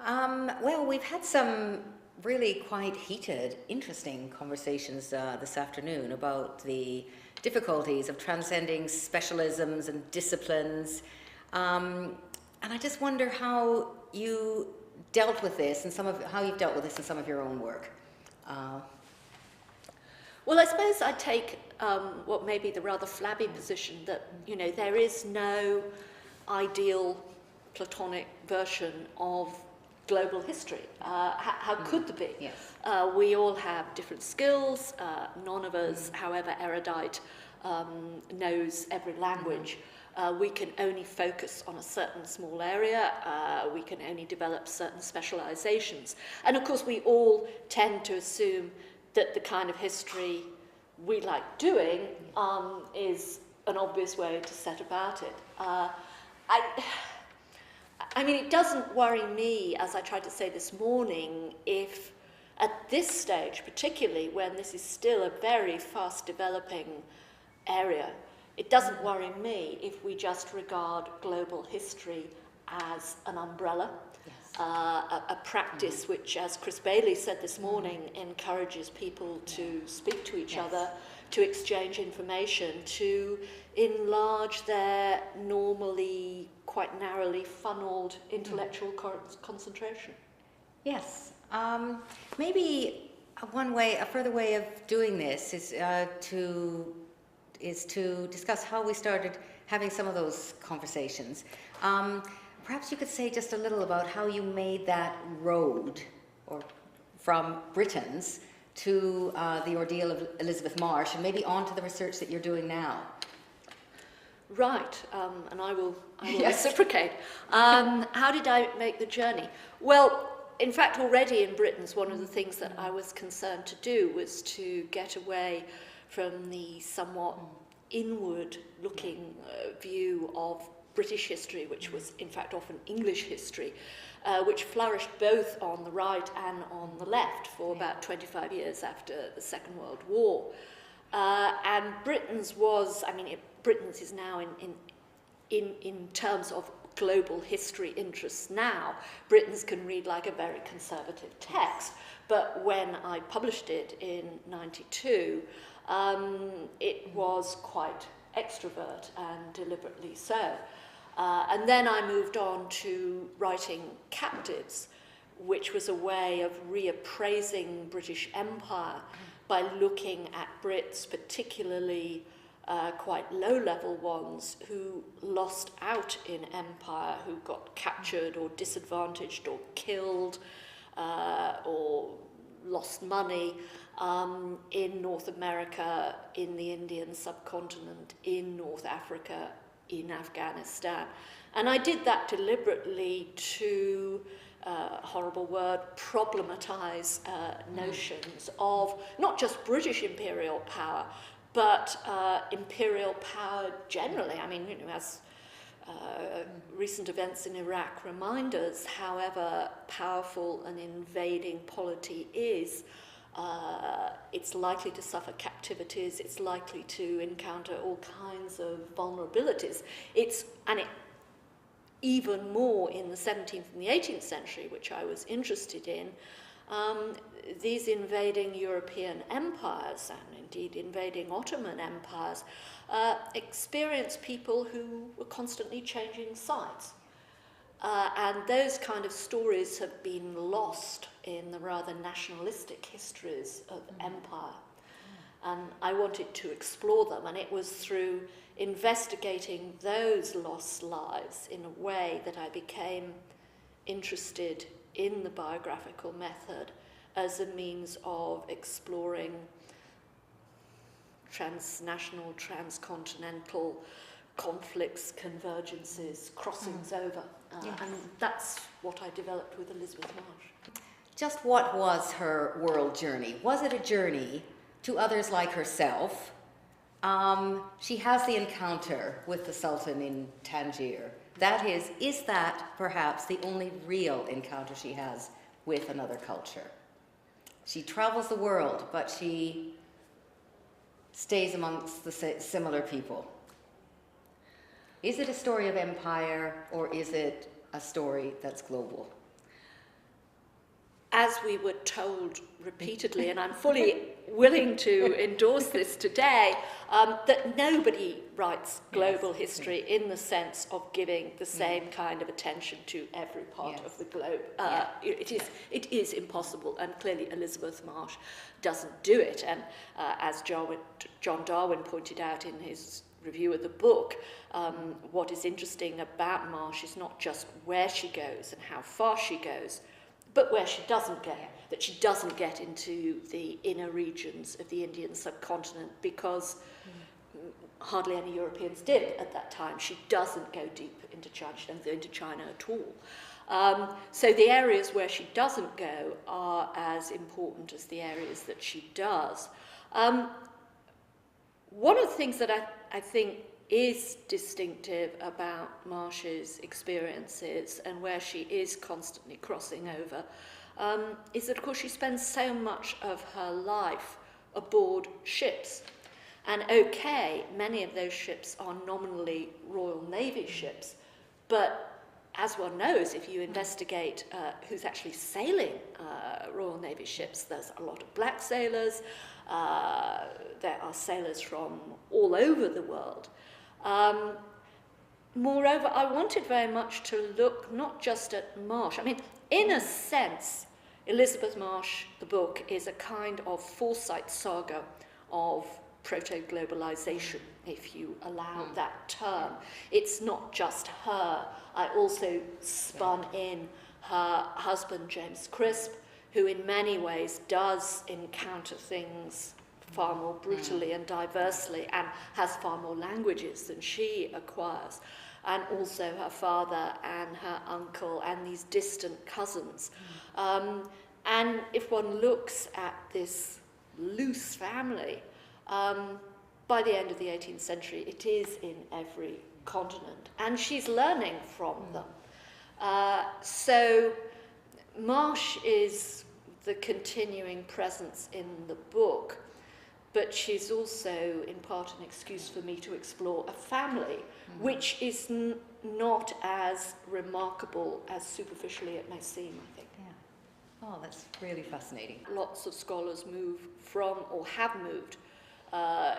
Well, we've had some really quite heated, interesting conversations this afternoon about the difficulties of transcending specialisms and disciplines. And I just wonder how you dealt with this and how you've dealt with this in some of your own work. Well, I suppose I take what may be the rather flabby position that, there is no ideal Platonic version of global history. How could there be? Yes. We all have different skills. None of us, however erudite, knows every language. We can only focus on a certain small area. We can only develop certain specializations. And of course, we all tend to assume that the kind of history we like doing is an obvious way to set about it. I mean, it doesn't worry me, as I tried to say this morning, if at this stage, particularly when this is still a very fast developing area, it doesn't worry me if we just regard global history as an umbrella, yes. A practice which, as Chris Bailey said this morning, encourages people to speak to each other, to exchange information, to enlarge their normally quite narrowly funneled intellectual concentration. Yes. Maybe a further way of doing this is to discuss how we started having some of those conversations. Perhaps you could say just a little about how you made that road from Britons to the ordeal of Elizabeth Marsh, and maybe on to the research that you're doing now. Right, and I will yes. Reciprocate. How did I make the journey? Well, in fact, already in Britons, one of the things that I was concerned to do was to get away from the somewhat inward-looking view of British history, which was in fact often English history, which flourished both on the right and on the left for about 25 years after the Second World War. And Britons is now in terms of global history interests now, Britons can read like a very conservative text. But when I published it in '92, it was quite extrovert and deliberately so. And then I moved on to writing Captives, which was a way of reappraising British Empire by looking at Brits, particularly quite low-level ones, who lost out in empire, who got captured or disadvantaged or killed or lost money in North America, in the Indian subcontinent, in North Africa, in Afghanistan. And I did that deliberately to, horrible word, problematize notions of not just British imperial power, but imperial power generally. I mean, as recent events in Iraq remind us, however powerful an invading polity is, it's likely to suffer captivities, it's likely to encounter all kinds of vulnerabilities. Even more in the 17th and the 18th century, which I was interested in, these invading European empires, and indeed invading Ottoman empires, experienced people who were constantly changing sides. And those kind of stories have been lost in the rather nationalistic histories of empire. And I wanted to explore them, and it was through investigating those lost lives in a way that I became interested in the biographical method as a means of exploring transnational, transcontinental conflicts, convergences, crossings over. Yes. And that's what I developed with Elizabeth Marsh. Just what was her world journey? Was it a journey to others like herself? She has the encounter with the Sultan in Tangier. That is that perhaps the only real encounter she has with another culture? She travels the world, but she stays amongst the similar people. Is it a story of empire, or is it a story that's global? as we were told repeatedly, and I'm fully willing to endorse this today, that nobody writes global history in the sense of giving the same kind of attention to every part of the globe. It is impossible, and clearly Elizabeth Marsh doesn't do it. And as John Darwin pointed out in his review of the book, what is interesting about Marsh is not just where she goes and how far she goes, but where she doesn't go, that she doesn't get into the inner regions of the Indian subcontinent, because hardly any Europeans did at that time. She doesn't go deep into China, she doesn't go into China at all. So the areas where she doesn't go are as important as the areas that she does. One of the things that I think is distinctive about Marsh's experiences, and where she is constantly crossing over, is that, of course, she spends so much of her life aboard ships. And okay, many of those ships are nominally Royal Navy ships, but as one knows, if you investigate who's actually sailing Royal Navy ships, there's a lot of black sailors, there are sailors from all over the world. Moreover, I wanted very much to look not just at Marsh. I mean, in a sense, Elizabeth Marsh, the book, is a kind of Forsyte saga of proto-globalization, if you allow that term. It's not just her. I also spun in her husband, James Crisp, who in many ways does encounter things far more brutally and diversely, and has far more languages than she acquires, and also her father and her uncle and these distant cousins. And if one looks at this loose family, by the end of the 18th century, it is in every continent, and she's learning from them. So Marsh is the continuing presence in the book, but she's also, in part, an excuse for me to explore a family, which is not as remarkable as superficially it may seem, I think. Yeah. Oh, that's really fascinating. Lots of scholars move from, or have moved,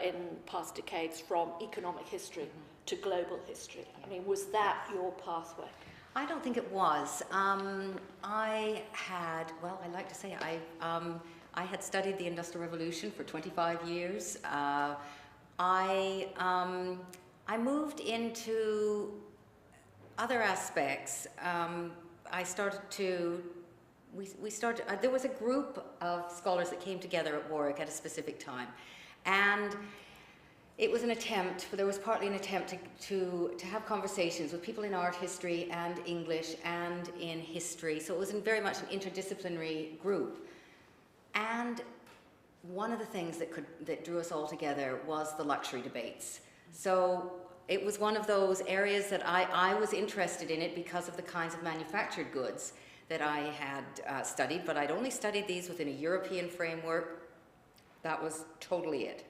in past decades, from economic history to global history. I mean, was that your pathway? I don't think it was. I had, well, I like to say I had studied the Industrial Revolution for 25 years. I moved into other aspects. I started to, we started, there was a group of scholars that came together at Warwick at a specific time. And it was an attempt, there was partly an attempt to have conversations with people in art history and English and in history. So it was very much an interdisciplinary group. And one of the things that drew us all together was the luxury debates. So it was one of those areas that I was interested in it because of the kinds of manufactured goods that I had studied, but I'd only studied these within a European framework. That was totally it.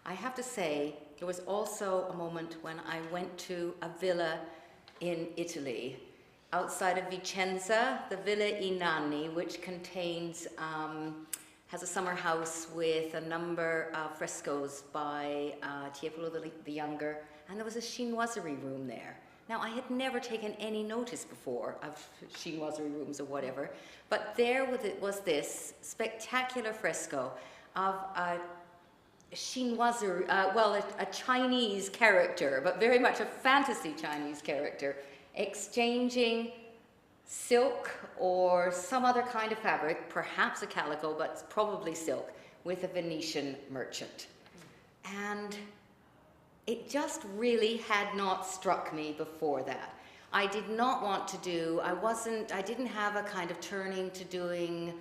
I have to say, there was also a moment when I went to a villa in Italy, outside of Vicenza, the Villa I Nanni, which contains, has a summer house with a number of frescoes by Tiepolo the Younger, and there was a chinoiserie room there. Now, I had never taken any notice before of chinoiserie rooms or whatever, but there was this spectacular fresco of a chinoiserie, a Chinese character, but very much a fantasy Chinese character, exchanging silk or some other kind of fabric, perhaps a calico, but probably silk, with a Venetian merchant. And it just really had not struck me before that. I did not want to do, I didn't have a kind of turning to doing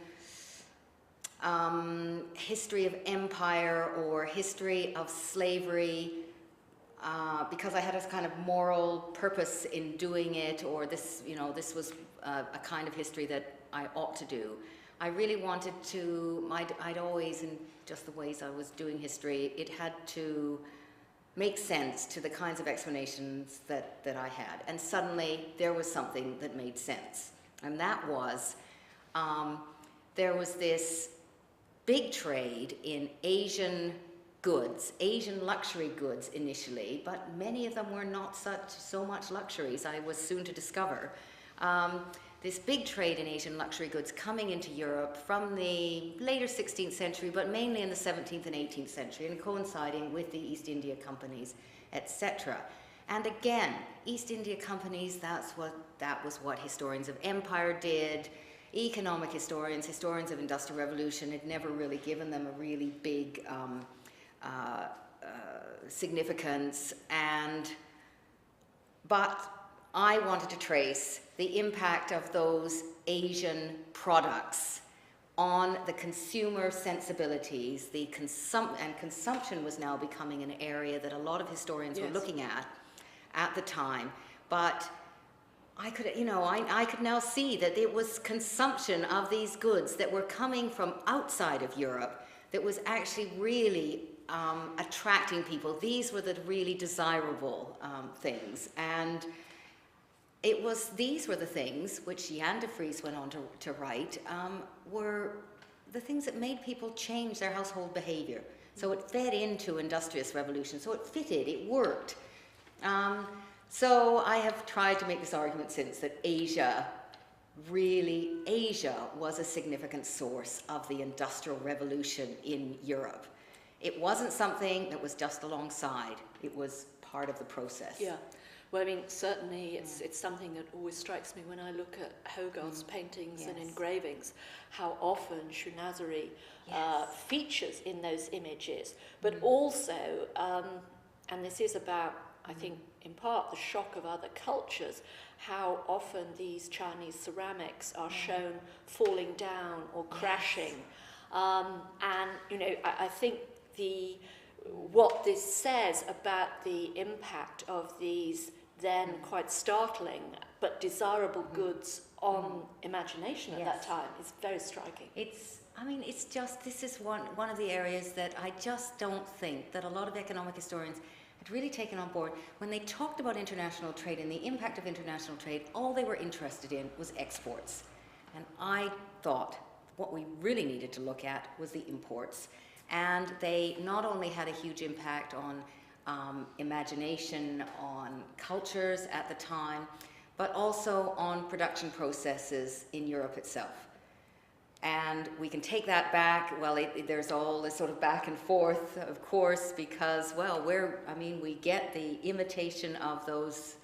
history of empire or history of slavery, because I had a kind of moral purpose in doing it, or this, this was a kind of history that I ought to do. I really wanted to, I'd always, in just the ways I was doing history, it had to make sense to the kinds of explanations that I had. And suddenly there was something that made sense. And that was there was this big trade in Asian goods, Asian luxury goods initially, but many of them were not so much luxuries, I was soon to discover. This big trade in Asian luxury goods coming into Europe from the later 16th century, but mainly in the 17th and 18th century, and coinciding with the East India companies, etc. And again, East India companies, that was what historians of empire did. Economic historians, historians of Industrial Revolution, had never really given them a really big significance. But I wanted to trace the impact of those Asian products on the consumer sensibilities. And consumption was now becoming an area that a lot of historians were looking at the time. But I could now see that it was consumption of these goods that were coming from outside of Europe that was actually really attracting people. These were the really desirable things. And these were the things which Jan de Vries went on to write, were the things that made people change their household behavior. So it fed into Industrious Revolution. So it fitted, it worked. So I have tried to make this argument since that Asia was a significant source of the Industrial Revolution in Europe. It wasn't something that was just alongside. It was part of the process. Yeah. Well, I mean, certainly it's something that always strikes me when I look at Hogarth's paintings and engravings, how often chouannerie features in those images, but also, and this is about, I think, in part, the shock of other cultures, how often these Chinese ceramics are shown falling down or crashing. And, you know, I think what this says about the impact of these then quite startling but desirable goods on imagination at that time is very striking. This is one of the areas that I just don't think that a lot of economic historians had really taken on board. When they talked about international trade and the impact of international trade, all they were interested in was exports. And I thought what we really needed to look at was the imports. And they not only had a huge impact on imagination, on cultures at the time, but also on production processes in Europe itself. And we can take that back. Well, there's all this sort of back and forth, of course, because, well, we get the imitation of those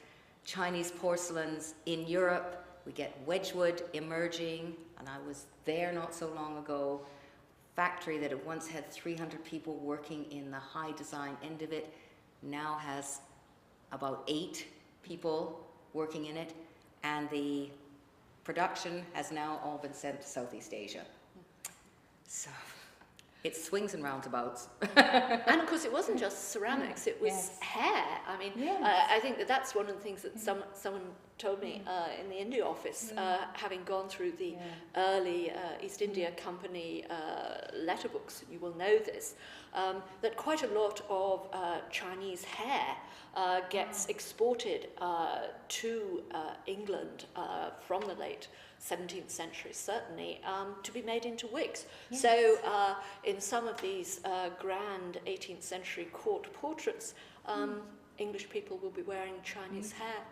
Chinese porcelains in Europe. We get Wedgwood emerging, and I was there not so long ago. Factory that had once had 300 people working in the high design end of it now has about 8 people working in it, and the production has now all been sent to Southeast Asia. So it swings and roundabouts. And of course it wasn't just ceramics, it was hair. I mean, I think that's one of the things that someone told me in the India office, having gone through the early East India Company letter books, you will know this, that quite a lot of Chinese hair gets exported to England from the late 17th century, certainly, to be made into wigs. Yes. So in some of these grand 18th century court portraits, English people will be wearing Chinese hair.